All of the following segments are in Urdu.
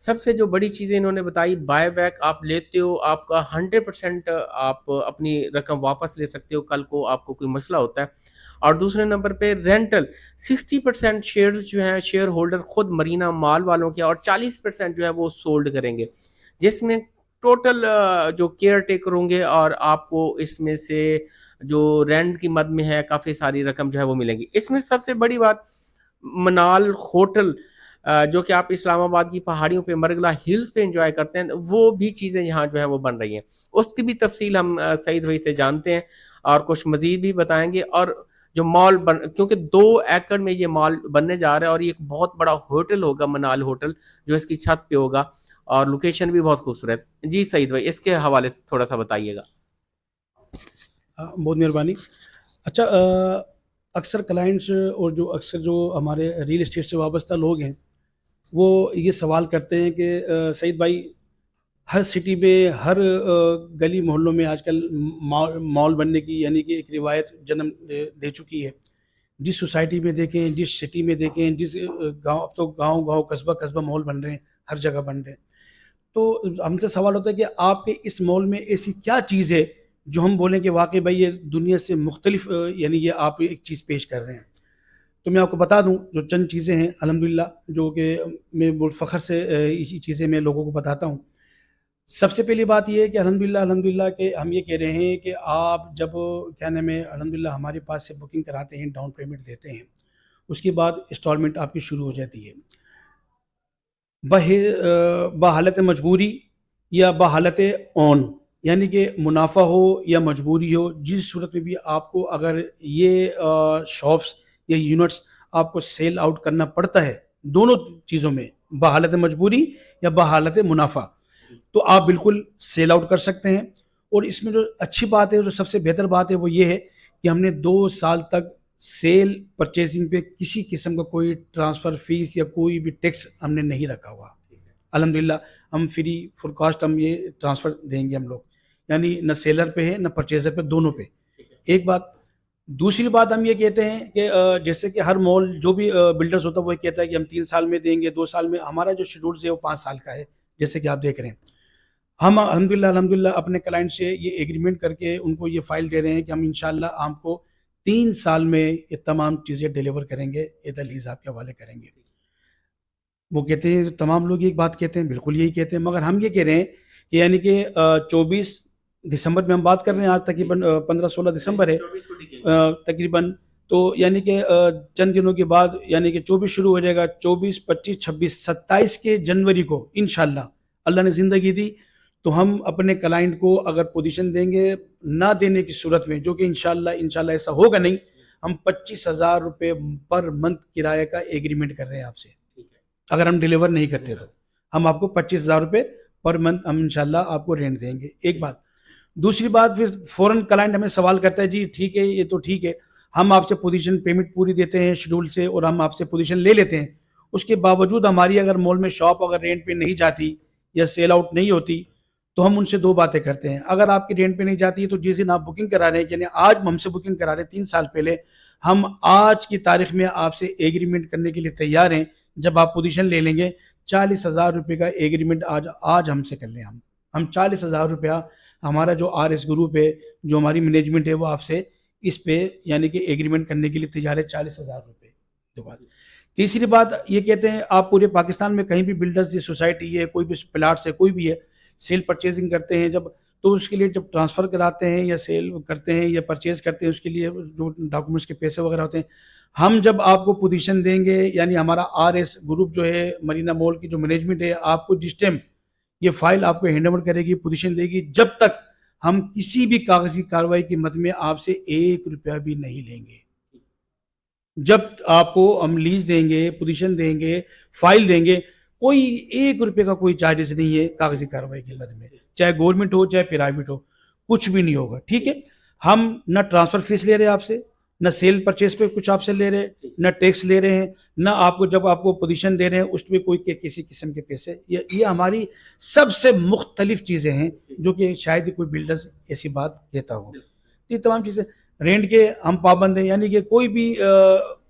سب سے جو بڑی چیزیں انہوں نے بتائی، بائی بیک آپ لیتے ہو، آپ کا 100% آپ اپنی رقم واپس لے سکتے ہو کل کو آپ کو کوئی مسئلہ ہوتا ہے. اور دوسرے نمبر پہ رینٹل، 60% شیئرز جو ہیں شیئر ہولڈر خود مرینا مال والوں کے، اور 40% جو ہے وہ سولڈ کریں گے، جس میں ٹوٹل جو کیئر ٹیکر ہوں گے، اور آپ کو اس میں سے جو رینٹ کی مد میں ہے کافی ساری رقم جو ہے وہ ملیں گی. اس میں سب سے بڑی بات منال ہوٹل جو کہ آپ اسلام آباد کی پہاڑیوں پہ مرگلا ہلز پہ انجوائے کرتے ہیں، وہ بھی چیزیں یہاں جو ہیں وہ بن رہی ہیں. اس کی بھی تفصیل ہم سعید بھائی سے جانتے ہیں اور کچھ مزید بھی بتائیں گے. اور جو مال کیونکہ 2 ایکڑ میں یہ مال بننے جا رہا ہے، اور یہ ایک بہت بڑا ہوٹل ہوگا منال ہوٹل جو اس کی چھت پہ ہوگا، اور لوکیشن بھی بہت خوبصورت. جی سعید بھائی اس کے حوالے سے تھوڑا سا بتائیے گا. بہت مہربانی. اچھا، اکثر کلائنٹس اور اکثر جو ہمارے ریئل اسٹیٹ سے وابستہ لوگ ہیں وہ یہ سوال کرتے ہیں کہ سعید بھائی، ہر سٹی میں ہر گلی محلوں میں آج کل مال بننے کی یعنی کہ ایک روایت جنم دے چکی ہے. جس سوسائٹی میں دیکھیں، جس سٹی میں دیکھیں، جس گاؤں، اب تو گاؤں قصبہ مال بن رہے ہیں، ہر جگہ بن رہے ہیں. تو ہم سے سوال ہوتا ہے کہ آپ کے اس مال میں ایسی کیا چیز ہے جو ہم بولیں کہ واقعی بھائی یہ دنیا سے مختلف یعنی یہ آپ ایک چیز پیش کر رہے ہیں. تو میں آپ کو بتا دوں جو چند چیزیں ہیں الحمدللہ، جو کہ میں بہت فخر سے اسی چیزیں میں لوگوں کو بتاتا ہوں. سب سے پہلی بات یہ ہے کہ الحمدللہ کہ ہم یہ کہہ رہے ہیں کہ آپ جب کیا نام ہے الحمدللہ ہمارے پاس سے بکنگ کراتے ہیں، ڈاؤن پیمنٹ دیتے ہیں، اس کے بعد انسٹالمنٹ آپ کی شروع ہو جاتی ہے بحالت مجبوری یا بحالت اون، یعنی کہ منافع ہو یا مجبوری ہو، جس صورت میں بھی آپ کو اگر یہ شاپس یا یونٹس آپ کو سیل آؤٹ کرنا پڑتا ہے، دونوں چیزوں میں بحالت مجبوری یا بحالت منافع، تو آپ بالکل سیل آؤٹ کر سکتے ہیں. اور اس میں جو اچھی بات ہے، جو سب سے بہتر بات ہے، وہ یہ ہے کہ ہم نے 2 سال تک سیل پرچیزنگ پہ کسی قسم کا کوئی ٹرانسفر فیس یا کوئی بھی ٹیکس ہم نے نہیں رکھا ہوا. الحمدللہ ہم فری فور کاسٹ ہم یہ ٹرانسفر دیں گے ہم لوگ، یعنی نہ سیلر پہ ہے نہ پرچیزر پہ، دونوں پہ. ایک بات. دوسری بات ہم یہ کہتے ہیں کہ جیسے کہ ہر مال جو بھی بلڈرز ہوتا ہے وہ کہتا ہے کہ ہم 3 سال میں دیں گے، 2 سال میں. ہمارا جو شیڈولز ہے وہ 5 سال کا ہے، جیسے کہ آپ دیکھ رہے ہیں. ہم الحمدللہ اپنے کلائنٹ سے یہ ایگریمنٹ کر کے ان کو یہ فائل دے رہے ہیں کہ ہم انشاءاللہ آپ کو 3 سال میں یہ تمام چیزیں ڈیلیور کریں گے، یہ لیز آپ کے حوالے کریں گے. وہ کہتے ہیں، تمام لوگ ایک بات کہتے ہیں، بالکل یہی کہتے ہیں، مگر ہم یہ کہہ رہے ہیں کہ یعنی کہ 24 دسمبر میں ہم بات کر رہے ہیں، آج تقریباً 15-16 دسمبر ہے تقریباً. تو یعنی کہ چند دنوں کے بعد یعنی کہ 24 شروع ہو جائے گا، 24، 25، 26، 27 کے جنوری کو انشاءاللہ اللہ نے زندگی دی تو ہم اپنے کلائنٹ کو اگر پوزیشن دیں گے، نہ دینے کی صورت میں، جو کہ انشاءاللہ ایسا ہوگا نہیں، ہم 25,000 روپے پر منتھ کرایہ کا ایگریمنٹ کر رہے ہیں آپ سے. اگر ہم ڈیلیور نہیں کرتے تو ہم آپ کو 25,000 روپے پر منتھ ہم انشاءاللہ آپ کو رینٹ دیں گے. ایک بات. دوسری بات، پھر فوراً کلائنٹ ہمیں سوال کرتا ہے، جی ٹھیک ہے، یہ تو ٹھیک ہے، ہم آپ سے پوزیشن پیمنٹ پوری دیتے ہیں شیڈول سے، اور ہم آپ سے پوزیشن لے لیتے ہیں، اس کے باوجود ہماری اگر مال میں شاپ اگر رینٹ پہ نہیں جاتی یا سیل آؤٹ نہیں ہوتی تو ہم ان سے 2 باتیں کرتے ہیں. اگر آپ کی رینٹ پہ نہیں جاتی ہے تو جس دن آپ بکنگ کرا رہے ہیں، یعنی آج ہم سے بکنگ کرا رہے ہیں 3 سال پہلے، ہم آج کی تاریخ میں آپ سے ایگریمنٹ کرنے کے لیے تیار ہیں. جب آپ پوزیشن لے لیں گے 40,000 روپے کا ایگریمنٹ آج ہم سے کر لیں. ہم 40,000 روپیہ ہمارا جو RS گروپ ہے، جو ہماری مینجمنٹ ہے، وہ آپ سے اس پہ یعنی کہ ایگریمنٹ کرنے کے لیے تیار ہے 40,000 روپے. دو بات. تیسری بات یہ کہتے ہیں، آپ پورے پاکستان میں کہیں بھی بلڈرز، یہ سوسائٹی ہے، کوئی بھی پلاٹس ہے، کوئی بھی ہے، سیل پرچیزنگ کرتے ہیں جب، تو اس کے لیے جب ٹرانسفر کراتے ہیں یا سیل کرتے ہیں یا پرچیز کرتے ہیں، اس کے لیے جو ڈاکومنٹس کے پیسے وغیرہ ہوتے ہیں، ہم جب آپ کو پوزیشن دیں گے، یعنی ہمارا RS گروپ جو ہے، مرینا مال کی جو مینجمنٹ ہے، آپ کو جس ٹائم یہ فائل آپ کو ہینڈ اوور کرے گی، پوزیشن دے گی، جب تک ہم کسی بھی کاغذی کارروائی کی مد میں آپ سے 1 روپیہ بھی نہیں لیں گے. جب آپ کو ہم لیز دیں گے، پوزیشن دیں گے، فائل دیں گے، کوئی 1 روپے کا کوئی چارجز نہیں ہے کاغذی کارروائی کی مد میں، چاہے گورنمنٹ ہو چاہے پرائیویٹ ہو، کچھ بھی نہیں ہوگا. ٹھیک ہے. ہم نہ ٹرانسفر فیس لے رہے ہیں آپ سے، نہ سیل پرچیز پہ کچھ آپ سے لے رہے، نہ ٹیکس لے رہے ہیں، نہ آپ کو جب آپ کو پوزیشن دے رہے ہیں اس میں کوئی کسی قسم کے پیسے. یہ ہماری سب سے مختلف چیزیں ہیں جو کہ شاید ہی کوئی بلڈرز ایسی بات کہتا ہو. یہ تمام چیزیں رینٹ کے ہم پابند ہیں، یعنی کہ کوئی بھی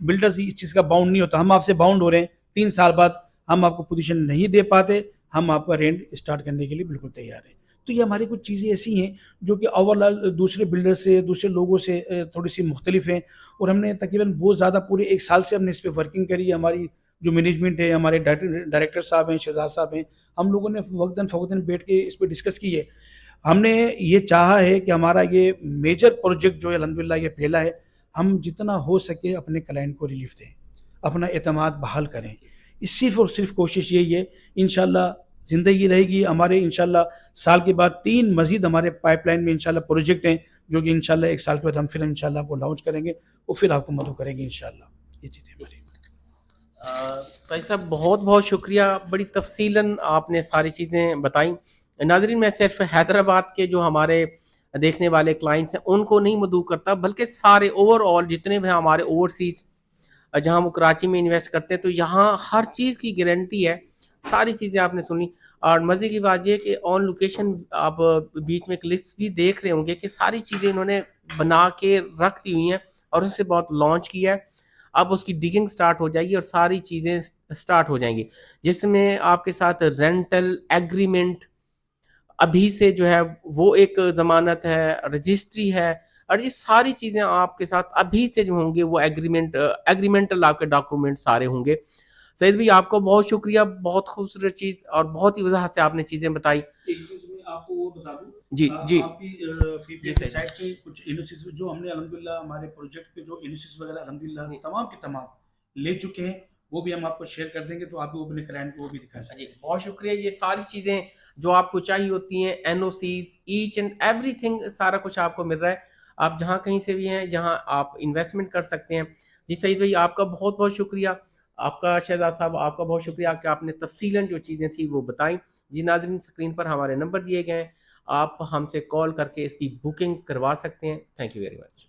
بلڈرز اس چیز کا باؤنڈ نہیں ہوتا. ہم آپ سے باؤنڈ ہو رہے ہیں، 3 سال بعد ہم آپ کو پوزیشن نہیں دے پاتے ہم آپ کا رینٹ اسٹارٹ کرنے کے لیے بالکل تیار ہیں. تو یہ ہماری کچھ چیزیں ایسی ہیں جو کہ اوور آل دوسرے بلڈر سے دوسرے لوگوں سے تھوڑی سی مختلف ہیں, اور ہم نے تقریباً بہت زیادہ پورے 1 سال سے ہم نے اس پہ ورکنگ کری ہے. ہماری جو مینجمنٹ ہے, ہمارے ڈائریکٹر صاحب ہیں, شہزاد صاحب ہیں, ہم لوگوں نے وقتاً فوقتاً بیٹھ کے اس پہ ڈسکس کی ہے. ہم نے یہ چاہا ہے کہ ہمارا یہ میجر پروجیکٹ جو ہے الحمدللہ یہ پھیلا ہے, ہم جتنا ہو سکے اپنے کلائنٹ کو ریلیف دیں, اپنا اعتماد بحال کریں. اس صرف اور صرف کوشش یہی ہے. انشاءاللہ زندگی رہے گی ہمارے, انشاءاللہ سال کے بعد 3 مزید ہمارے پائپ لائن میں انشاءاللہ پروجیکٹ ہیں جو کہ انشاءاللہ 1 سال کے بعد ہم پھر انشاءاللہ آپ کو لانچ کریں گے اور پھر آپ کو مدعو کریں گے انشاءاللہ. یہ چیزیں ہماری. سعید صاحب بہت بہت شکریہ, بڑی تفصیلاً آپ نے ساری چیزیں بتائیں. ناظرین میں صرف حیدرآباد کے جو ہمارے دیکھنے والے کلائنٹس ہیں ان کو نہیں مدعو کرتا, بلکہ سارے اوور آل جتنے بھی ہمارے اوورسیز جہاں وہ کراچی میں انویسٹ کرتے ہیں, تو یہاں ہر چیز کی گارنٹی ہے. ساری چیزیں آپ نے سنی, اور مزے کی بات یہ کہ آن لوکیشن آپ بیچ میں کلپس بھی دیکھ رہے ہوں گے کہ ساری چیزیں انہوں نے بنا کے رکھ دی ہوئی ہیں اور اس سے بہت لانچ کیا ہے. اب اس کی ڈگنگ سٹارٹ ہو جائے گی اور ساری چیزیں سٹارٹ ہو جائیں گی, جس میں آپ کے ساتھ رینٹل ایگریمنٹ ابھی سے جو ہے وہ ایک ضمانت ہے, رجسٹری ہے, اور یہ ساری چیزیں آپ کے ساتھ ابھی سے جو ہوں گے وہ ایگریمنٹل آپ کے ڈاکومنٹ سارے ہوں گے. سعید بھائی آپ کو بہت شکریہ, بہت خوبصورت چیز اور بہت ہی وضاحت سے آپ نے چیزیں بتائی. ایک چیز میں آپ کو وہ بتا دوں, جی جی آپ کی پی پی ایل کی سائٹ پہ کچھ انوسیس جو ہم نے الحمدللہ ہمارے پروجیکٹ پہ جو انوسیس وغیرہ الحمدللہ تمام کے تمام لے چکے ہیں, وہ بھی ہم آپ کو شیئر کر دیں گے تو آپ اپنے کلائنٹ کو وہ بھی دکھا سکیں. جی بہت شکریہ. یہ ساری چیزیں جو آپ کو چاہیے ہوتی ہیں, N O Cs, H and everything, سارا کچھ آپ کو مل رہا ہے. آپ جہاں کہیں سے بھی ہیں جہاں آپ انویسٹمنٹ کر سکتے ہیں. جی سعید بھائی آپ کا بہت بہت شکریہ. آپ کا شہزاد صاحب آپ کا بہت شکریہ کہ آپ نے تفصیلاً جو چیزیں تھیں وہ بتائیں. جی ناظرین اسکرین پر ہمارے نمبر دیے گئے ہیں, آپ ہم سے کال کر کے اس کی بکنگ کروا سکتے ہیں. Thank you very much.